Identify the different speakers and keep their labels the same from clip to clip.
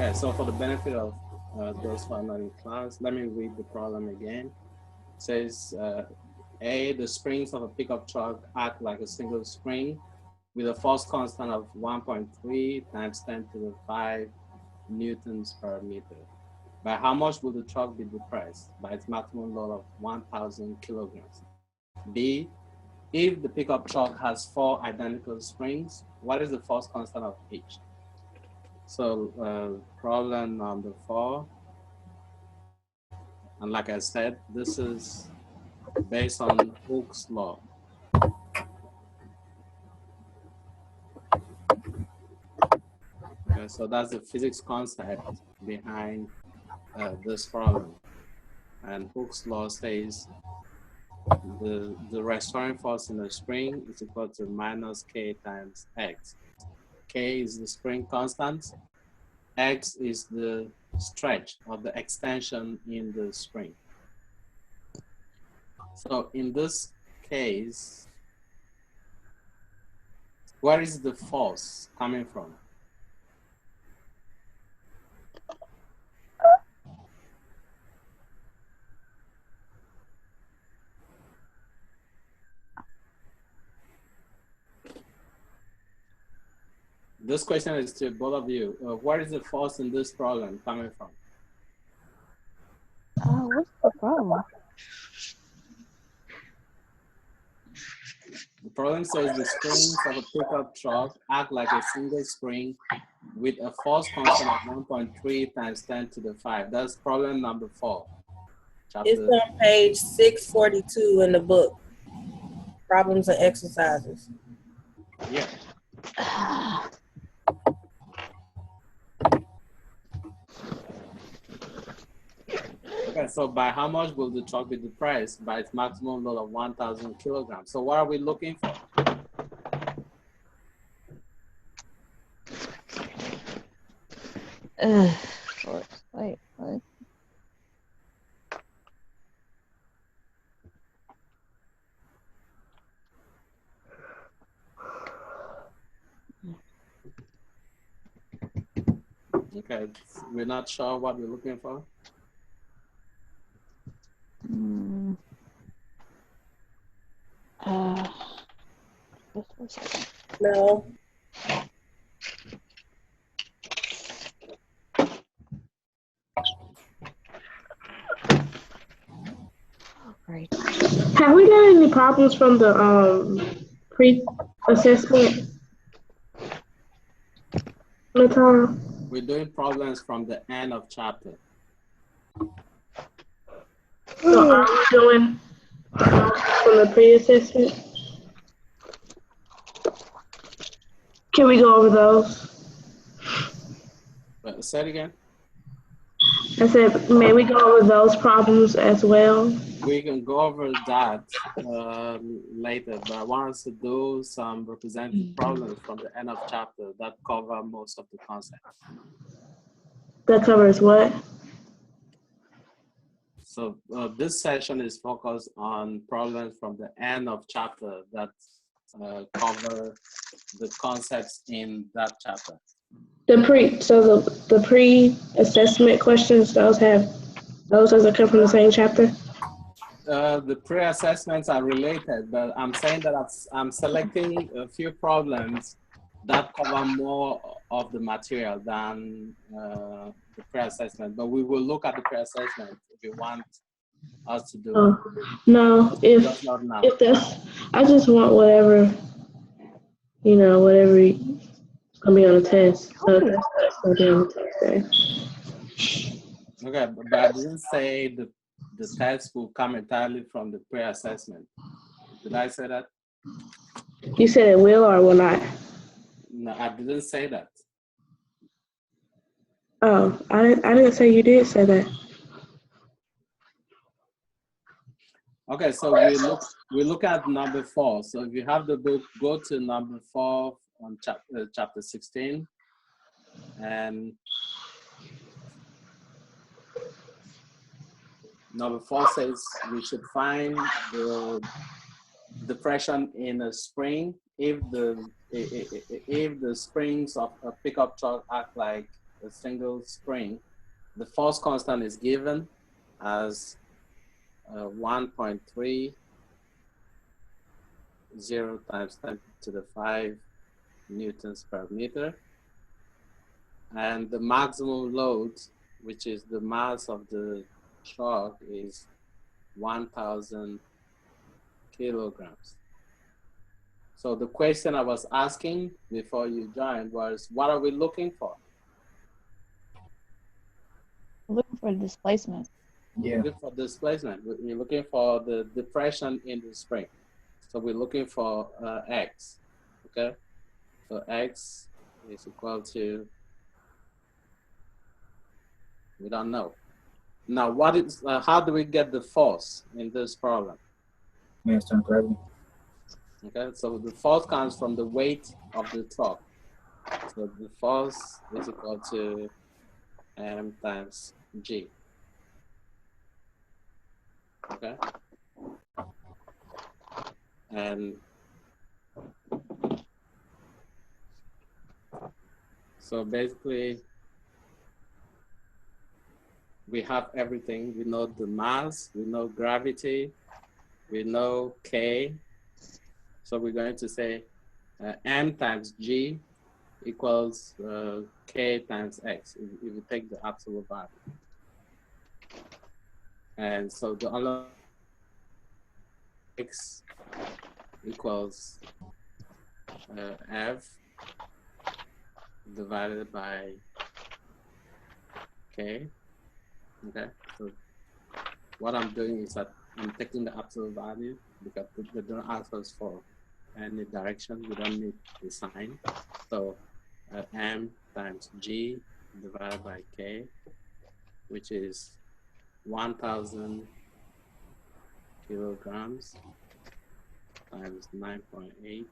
Speaker 1: Okay, so for the benefit of those who are not in class, let me read the problem again. It says, A, the springs of a pickup truck act like a single spring with a force constant of 1.3 times 10 to the 5 newtons per meter. By how much will the truck be depressed? By its maximum load of 1,000 kilograms. B, if the pickup truck has 4 identical springs, what is the force constant of each? So problem number 4, and like I said, this is based on Hooke's law. Okay, so that's the physics concept behind this problem. And Hooke's law says the restoring force in a spring is equal to minus K times X. K is the spring constant. X is the stretch of the extension in the spring. So in this case, where is the force coming from? This question is to both of you. Where is the force in this problem coming from?
Speaker 2: What's the problem?
Speaker 1: The problem says the springs of a pickup truck act like a single spring with a force constant of 1.3 times 10 to the 5. That's problem number 4. Chapter.
Speaker 3: It's on page 642 in the book, Problems and Exercises.
Speaker 1: Yeah. Okay, so by how much will the truck be depressed? By its maximum load of 1,000 kilograms. So what are we looking for?
Speaker 2: Wait, what?
Speaker 1: Okay, we're not sure what we're looking for.
Speaker 3: No.
Speaker 2: Right.
Speaker 4: Have we got any problems from the pre-assessment?
Speaker 1: We're doing problems from the end of chapter.
Speaker 4: So are we doing from the pre-assessment? Can we go over those?
Speaker 1: Say it again.
Speaker 4: I said, may we go over those problems as well?
Speaker 1: We can go over that later, but I want us to do some representative problems from the end of chapter that cover most of the concepts.
Speaker 4: That covers what?
Speaker 1: So this session is focused on problems from the end of chapter that cover the concepts in that chapter.
Speaker 4: The pre-assessment questions, those doesn't come from the same chapter?
Speaker 1: The pre-assessments are related, but I'm saying that I'm selecting a few problems that cover more of the material than the pre-assessment, but we will look at the pre-assessment if you want us to do it.
Speaker 4: No, if that's, I just want whatever, whatever gonna be on the test. So that's gonna be on the test.
Speaker 1: Okay, but I didn't say the test will come entirely from the pre-assessment. Did I say that?
Speaker 4: You said it will or will not?
Speaker 1: No, I didn't say that.
Speaker 4: Oh, I didn't say you did say that.
Speaker 1: Okay, so we look at number 4. So if you have the book, go to number 4 on chapter 16, and number 4 says we should find the depression in a spring if the springs of a pickup truck act like a single spring, the force constant is given as 1.30 times 10 to the 5 newtons per meter. And the maximum load, which is the mass of the truck, is 1,000 kilograms. So the question I was asking before you joined was, what are we looking for?
Speaker 2: Looking for displacement.
Speaker 1: We're looking for displacement. We're looking for the depression in the spring. So we're looking for X, okay? So X is equal to, we don't know. Now, what is, how do we get the force in this problem?
Speaker 5: Mass times gravity.
Speaker 1: Okay, so the force comes from the weight of the truck. So the force is equal to M times G. Okay. And so basically, we have everything. We know the mass, we know gravity, we know K. So we're going to say M times G equals K times X if you take the absolute value. And so the other X equals F divided by K. Okay, so what I'm doing is that I'm taking the absolute value because they don't ask us for any direction. We don't need the sign. So M times G divided by K, which is 1,000 kilograms times 9.8.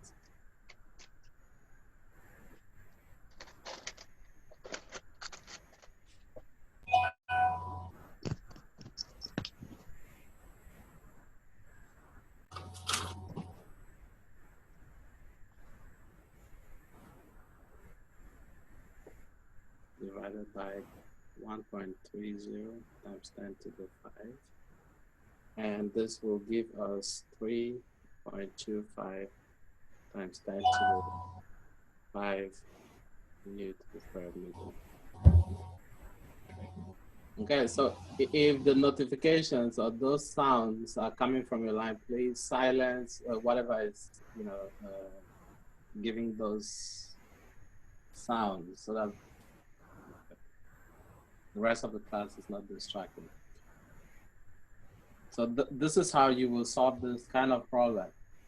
Speaker 1: Divided by 1.30 times 10 to the 5. And this will give us 3.25 times 10 to the 5 newtons per meter. Okay, so if the notifications or those sounds are coming from your line, please silence whatever is, giving those sounds so that the rest of the class is not distracted. So this is how you will solve this kind of problem.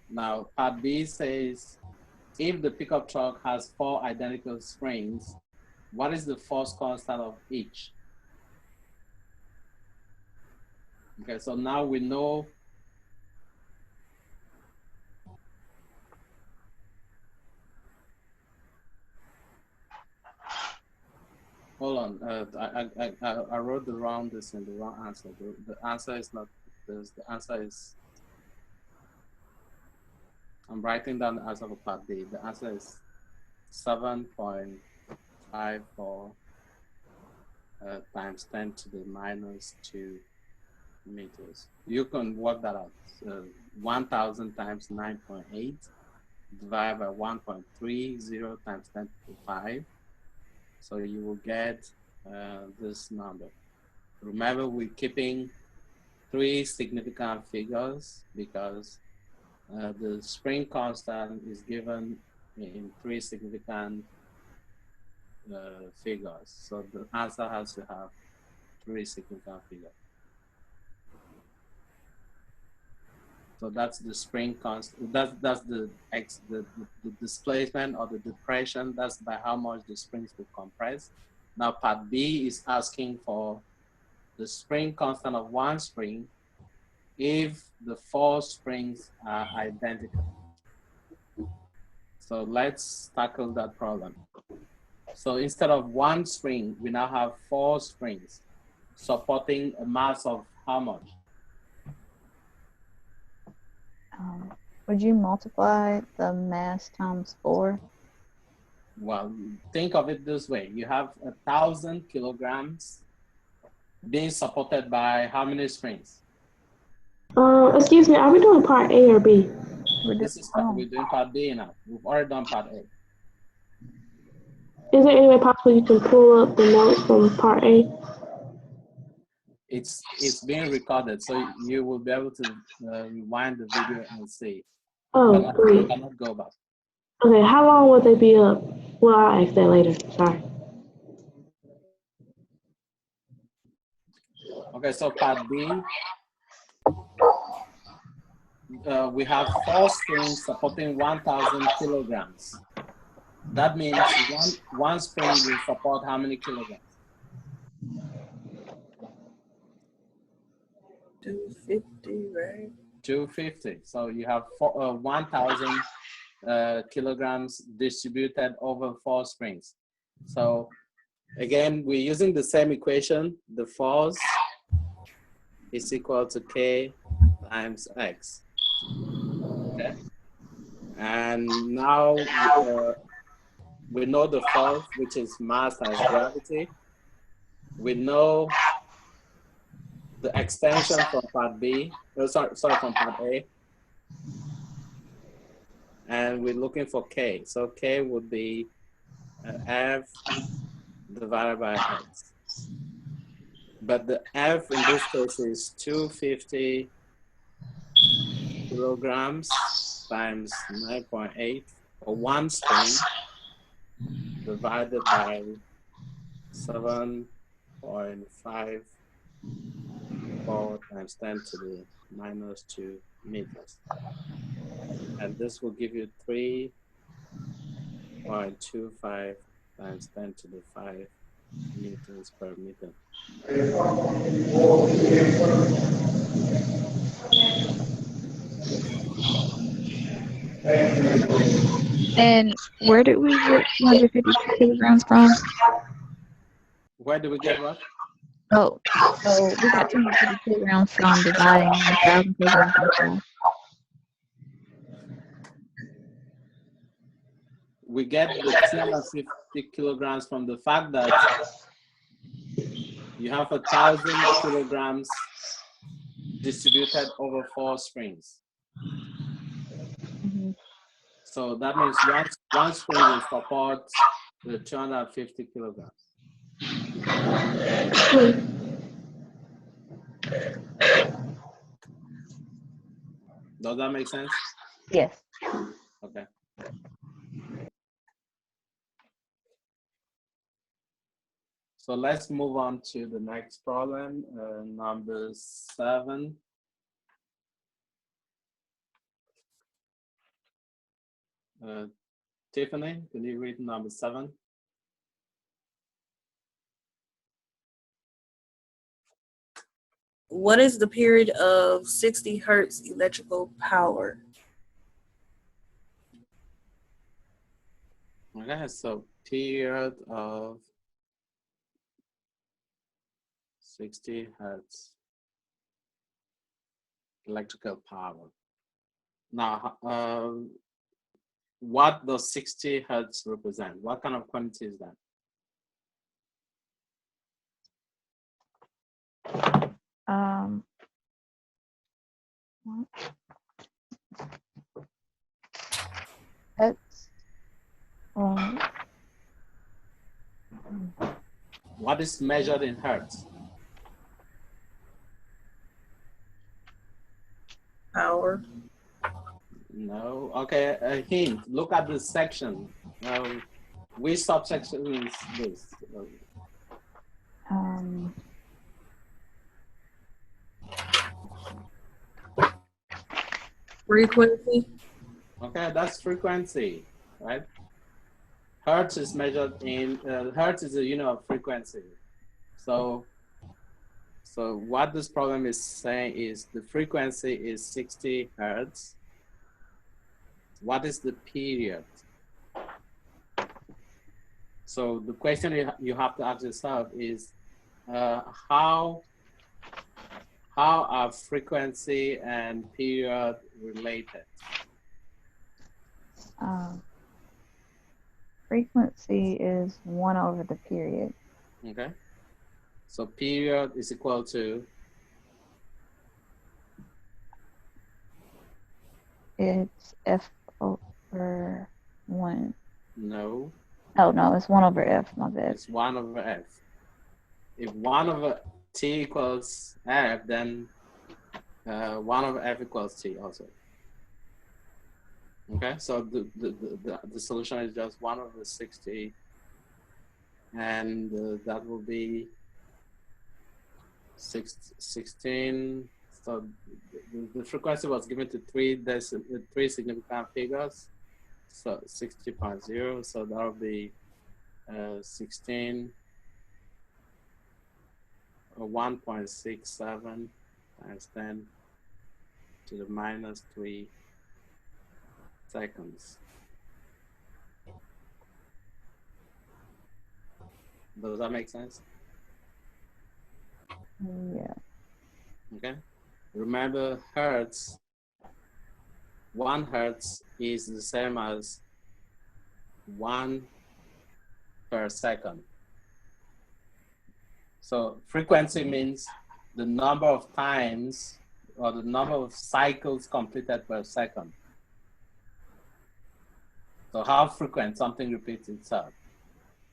Speaker 1: Now, part B says, if the pickup truck has 4 identical springs, what is the force constant of each? Okay, so now we know hold on, I wrote the wrong answer. The answer is not this, the answer is, I'm writing down the answer for part B. The answer is 7.54 times 10 to the minus 2 meters. You can work that out. 1,000 times 9.8 divided by 1.30 times 10 to the 5. So you will get this number. Remember, we're keeping 3 significant figures because the spring constant is given in 3 significant figures. So the answer has to have 3 significant figures. So that's the spring constant. That's the displacement or the depression. That's by how much the springs will compress. Now part B is asking for the spring constant of one spring if the 4 springs are identical. So let's tackle that problem. So instead of 1 spring, we now have 4 springs supporting a mass of how much?
Speaker 2: Would you multiply the mass times 4?
Speaker 1: Well, think of it this way. You have 1,000 kilograms being supported by how many springs?
Speaker 4: Excuse me, are we doing part A or B?
Speaker 1: We're doing part B now. We've already done part A.
Speaker 4: Is there any way possible you can pull up the notes from part A?
Speaker 1: It's being recorded, so you will be able to rewind the video and see.
Speaker 4: Oh, great.
Speaker 1: You cannot go back.
Speaker 4: Okay, how long will they be up? Well, I'll ask that later. Sorry.
Speaker 1: Okay, so part B, we have 4 springs supporting 1,000 kilograms. That means one spring will support how many kilograms?
Speaker 3: 250, right?
Speaker 1: 250. So you have 1,000 kilograms distributed over 4 springs. So again, we're using the same equation. The force is equal to K times X. Okay. And now we know the force, which is mass times gravity. We know the extension from part B, from part A. And we're looking for K. So K would be F divided by X. But the F in this case is 250 kilograms times 9.8 for one spring divided by 7.54 times 10 to the minus 2 meters. And this will give you 3.25 times 10 to the 5 newtons per meter.
Speaker 2: And where did we get 250 kilograms from?
Speaker 1: Where do we get what?
Speaker 2: Oh, so we got 250 kilograms from dividing 1,000 kilograms by 5.
Speaker 1: We get the 250 kilograms from the fact that you have 1,000 kilograms distributed over 4 springs.
Speaker 2: Mm-hmm.
Speaker 1: So that means one spring will support the 250 kilograms. Does that make sense?
Speaker 2: Yes.
Speaker 1: Okay. So let's move on to the next problem, number 7. Tiffany, can you read number 7?
Speaker 3: What is the period of 60 hertz electrical power?
Speaker 1: Okay, so period of 60 hertz electrical power. Now, what does 60 hertz represent? What kind of quantity is that?
Speaker 2: That's
Speaker 1: What is measured in hertz?
Speaker 3: Power.
Speaker 1: No. Okay, a hint. Look at the section. Which subsection is this?
Speaker 3: Frequency.
Speaker 1: Okay, that's frequency, right? Hertz is measured in, hertz is a unit of frequency. So what this problem is saying is the frequency is 60 hertz. What is the period? So the question you have to ask yourself is, how are frequency and period related?
Speaker 2: frequency is 1 over the period.
Speaker 1: Okay. So period is equal to,
Speaker 2: It's f over 1.
Speaker 1: no,
Speaker 2: Oh, no, it's 1 over f, my bad.
Speaker 1: it's 1 over f. If 1 over t equals f, then 1 over f equals t also. Okay, so the solution is just 1 over 60, and that will be 16. So the frequency was given to three significant figures. So 60.0, so that will be 16 or 1.67 times 10 to the minus 3 seconds. Does that make sense?
Speaker 2: Yeah.
Speaker 1: Okay. Remember, hertz, 1 hertz is the same as 1 per second. So frequency means the number of times or the number of cycles completed per second. So how frequent something repeats itself.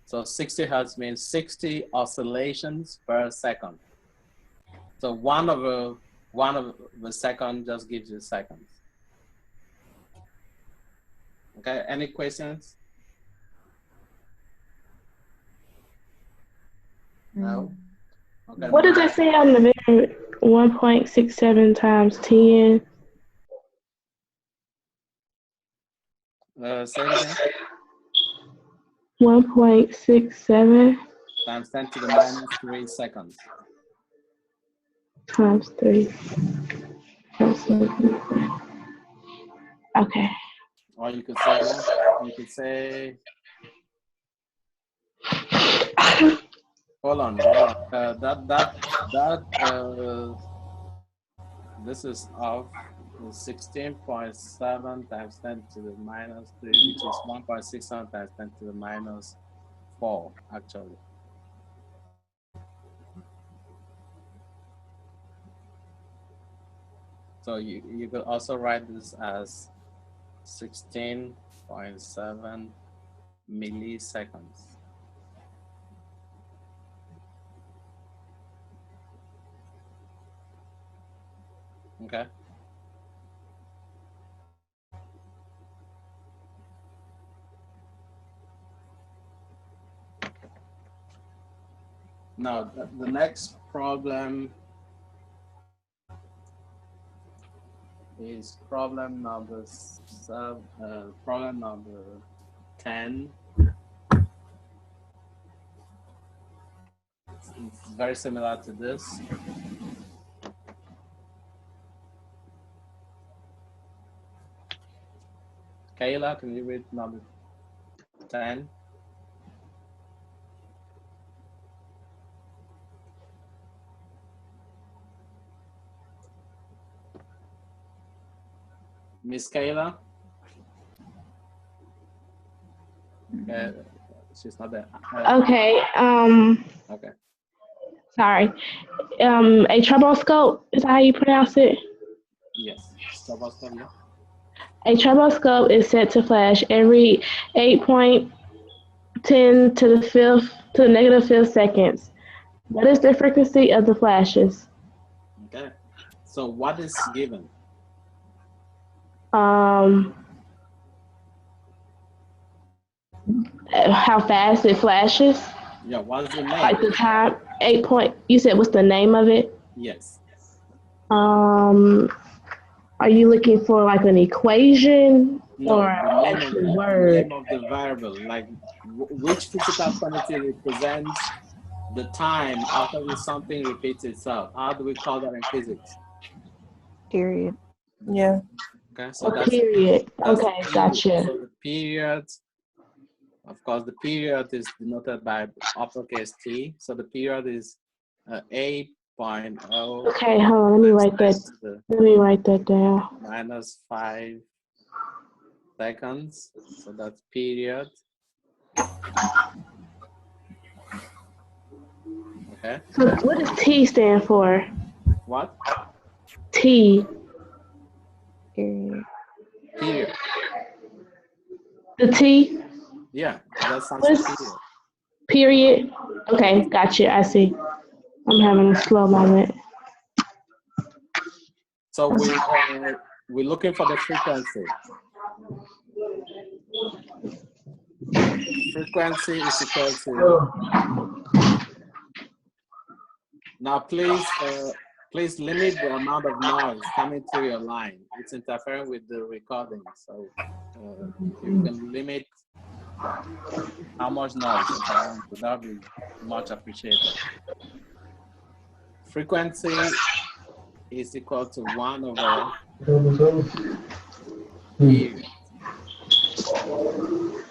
Speaker 1: So 60 hertz means 60 oscillations per second. So 1 over the second just gives you seconds. Okay, any questions? No? Okay.
Speaker 4: What does it say on the video? 1.67 times 10.
Speaker 1: Say it again.
Speaker 4: 1.67
Speaker 1: Times 10 to the minus 3 seconds.
Speaker 4: times 3. Okay.
Speaker 1: Or you could say what? You could say, hold on. This is of 16.7 times 10 to the minus 3, which is 1.67 times 10 to the minus 4, actually. So you could also write this as 16.7 milliseconds. Okay. Now, the next problem is problem number 10. It's very similar to this. Kayla, can you read number 10? Miss Kayla? She's not there.
Speaker 4: Okay.
Speaker 1: Okay.
Speaker 4: Sorry. A troboscope is how you pronounce it.
Speaker 1: Yes. Stroboscope, yeah.
Speaker 4: A troboscope is set to flash every 8.10 to the negative fifth seconds. What is the frequency of the flashes?
Speaker 1: Okay. So what is given?
Speaker 4: How fast it flashes?
Speaker 1: Yeah, what's the name?
Speaker 4: Like the time, 8 point, you said what's the name of it?
Speaker 1: Yes.
Speaker 4: Are you looking for like an equation
Speaker 1: No,
Speaker 4: or actual word?
Speaker 1: the name of the variable, like which physical quantity represents the time after which something repeats itself. How do we call that in physics?
Speaker 2: Period.
Speaker 3: Yeah.
Speaker 1: Okay, so
Speaker 4: Period. Okay, gotcha.
Speaker 1: So the period, of course, the period is denoted by uppercase T. So the period is 8.0.
Speaker 4: Okay, hold on. Let me write that down.
Speaker 1: Minus 5 seconds. So that's period. Okay.
Speaker 4: So what does T stand for?
Speaker 1: What?
Speaker 4: T.
Speaker 2: Period.
Speaker 1: Period.
Speaker 4: The T.
Speaker 1: Yeah, that stands for
Speaker 4: What's
Speaker 1: period.
Speaker 4: period? Okay, gotcha. I see. I'm having a slow moment.
Speaker 1: So we're looking for the frequency. Frequency is equal to. Now, please limit the amount of noise coming through your line. It's interfering with the recording. So if you can limit how much noise is around, so that would be much appreciated. Frequency is equal to 1 over period.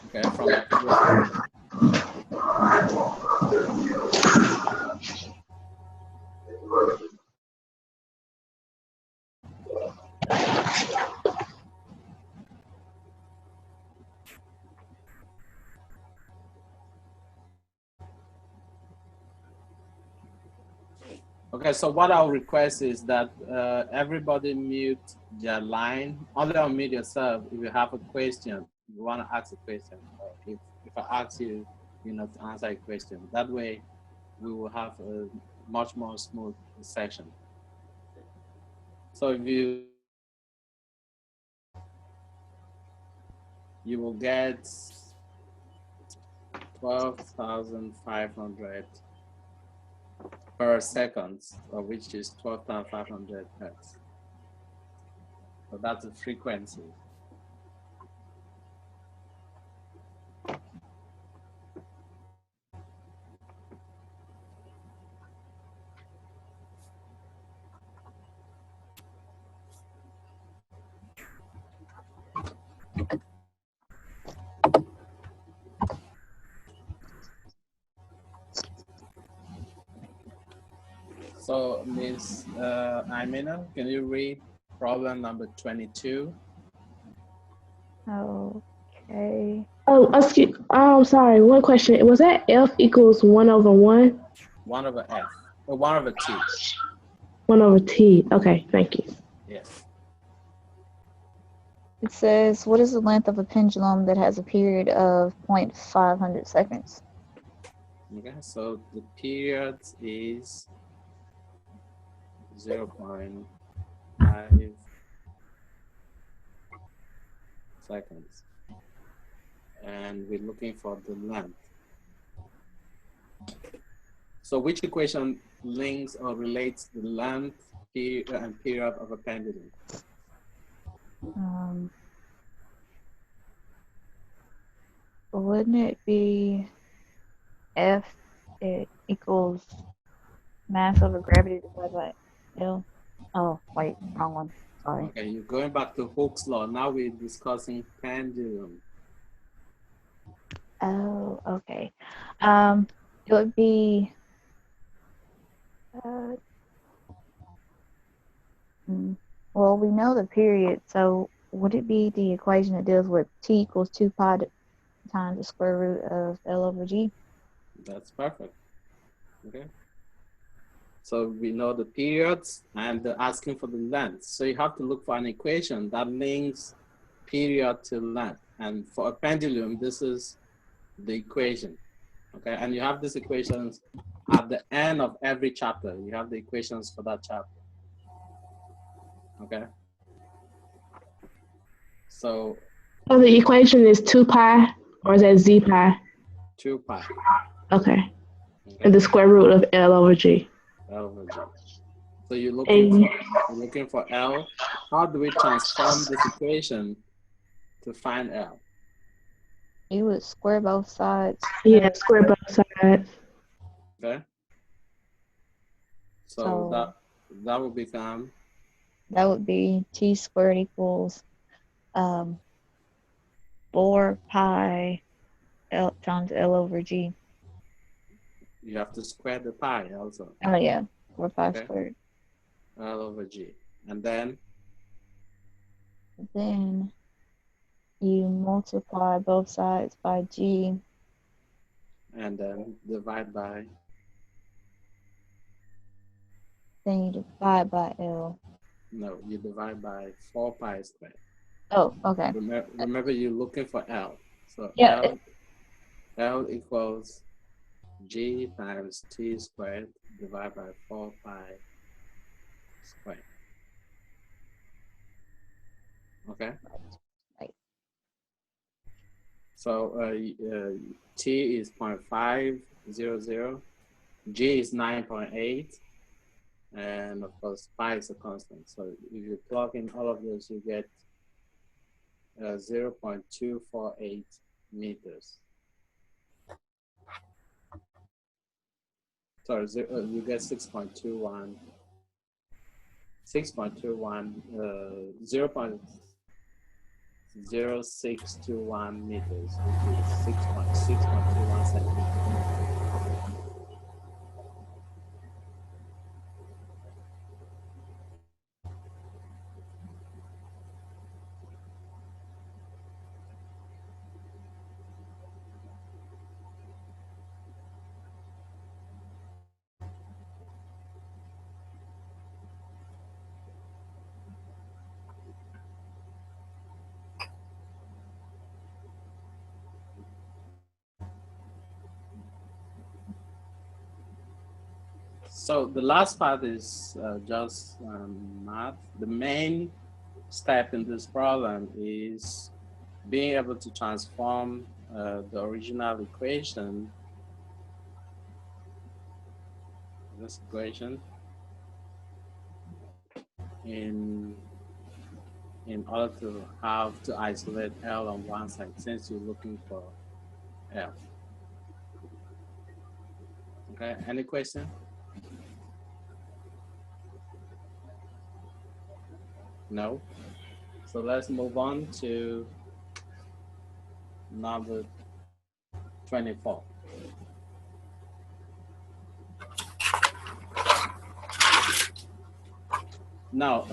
Speaker 1: Okay, from the previous formula. Okay, so what I'll request is that everybody mute their line. Only unmute yourself if you have a question, you want to ask a question. Or if I ask you, to answer a question. That way, we will have a much more smooth session. So if you will get 12,500 per second, which is 12,500 hertz. So that's the frequency. So Ms. Imena, can you read problem number 22?
Speaker 2: Okay.
Speaker 4: Oh, excuse. Oh, sorry. One question. Was that F equals 1/1?
Speaker 1: 1 over F, or 1 over T.
Speaker 4: 1/T. Okay, thank you.
Speaker 1: Yes.
Speaker 2: It says, what is the length of a pendulum that has a period of 0.500 seconds?
Speaker 1: Okay, so the period is 0.5 seconds. And we're looking for the length. So which equation links or relates the length and period of a pendulum?
Speaker 2: Wouldn't it be F equals mass over gravity divided by L? Oh, wait, wrong one. Sorry.
Speaker 1: Okay, you're going back to Hooke's law. Now we're discussing pendulum.
Speaker 2: Oh, okay. It would be well, we know the period, so would it be the equation that deals with T equals 2 pi times the square root of L over G?
Speaker 1: That's perfect. Okay. So we know the periods and they're asking for the length. So you have to look for an equation that links period to length. And for a pendulum, this is the equation. Okay, and you have these equations at the end of every chapter. You have the equations for that chapter. Okay. So
Speaker 4: the equation is 2 pi, or is that Z pi?
Speaker 1: 2 pi.
Speaker 4: Okay. And the square root of L over G.
Speaker 1: L over G. So you're looking for L. How do we transform this equation to find L?
Speaker 2: You would square both sides.
Speaker 4: Yeah, square both sides.
Speaker 1: Okay. So that will become?
Speaker 2: That would be T squared equals 4 pi L times L over G.
Speaker 1: You have to square the pi also.
Speaker 2: Oh yeah, 4 pi squared.
Speaker 1: L over G. And then
Speaker 2: you multiply both sides by G,
Speaker 1: and then divide by,
Speaker 2: Then you divide by L.
Speaker 1: no, you divide by 4 pi squared.
Speaker 2: Oh, okay.
Speaker 1: Remember you're looking for L. So
Speaker 2: Yeah.
Speaker 1: L equals G times T squared divided by 4 pi squared. Okay?
Speaker 2: Right.
Speaker 1: So T is 0.500, G is 9.8, and of course pi is a constant. So if you plug in all of those, you get 0.248 meters. Sorry, you get 6.21, 0.0621 meters, which is 6.21 centimeters. So the last part is just math. The main step in this problem is being able to transform the original equation, this equation, in order to have to isolate L on one side, since you're looking for L. Okay, any question? No? So let's move on to number 24. Now,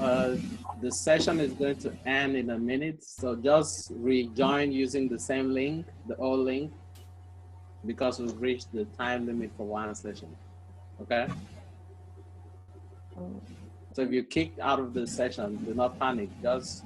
Speaker 1: the session is going to end in a minute, so just rejoin using the same link, the old link, because we've reached the time limit for one session, okay? So if you're kicked out of the session, do not panic, just